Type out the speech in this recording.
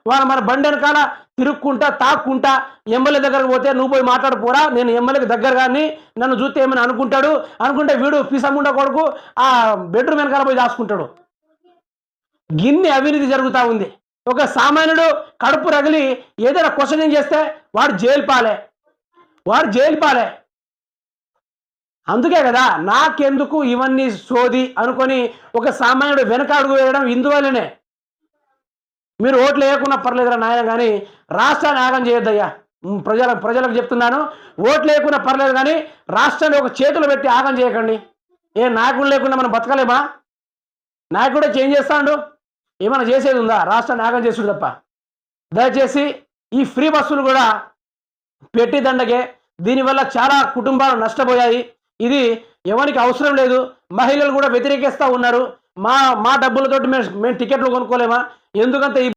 వాళ్ళ మన బండి వెనకాల తిరుక్కుంటా తాక్కుంటా ఎమ్మెల్యే దగ్గరకు పోతే నువ్వు పోయి మాట్లాడుకోరా, నేను ఎమ్మెల్యేకి దగ్గర కానీ నన్ను చూస్తే ఏమైనా అనుకుంటాడు అనుకుంటే వీడు పిసముండ కొడుకు ఆ బెడ్రూమ్ వెనకాల పోయి దాచుకుంటాడు. గిన్ని అవినీతి జరుగుతూ ఉంది. ఒక సామాన్యుడు కడుపు రగిలి ఏదైనా క్వశ్చనింగ్ చేస్తే వాడు జైలు పాలే. అందుకే కదా నాకెందుకు ఇవన్నీ సోది అనుకొని ఒక సామాన్యుడు వెనక అడుగు వేయడం ఇందువల్లనే. మీరు ఓట్లు వేయకుండా పర్లేదురా నాయన, కానీ రాష్ట్రాన్ని ఆగం చేయొద్దయ్యా. ప్రజలకు చెప్తున్నాను, ఓట్లు వేయకుండా పర్లేదు కానీ రాష్ట్రాన్ని ఒక చేతులు పెట్టి ఆగం చేయకండి. ఏ నాయకుడు లేకుండా మనం బతకలేమా? నాయకుడే చేంజ్ చేస్తాడు, ఏమైనా చేసేది ఉందా? రాష్ట్రాన్ని ఆగం చేసుడు తప్ప. దయచేసి ఈ ఫ్రీ బస్సులు కూడా పెట్టి దండగే. దీనివల్ల చాలా కుటుంబాలు నష్టపోయాయి. ఇది ఎవరికి అవసరం లేదు. మహిళలు కూడా వ్యతిరేకిస్తూ ఉన్నారు. మా డబ్బులతోటి మేము టికెట్లు కొనుక్కోలేమా? ఎందుకంటే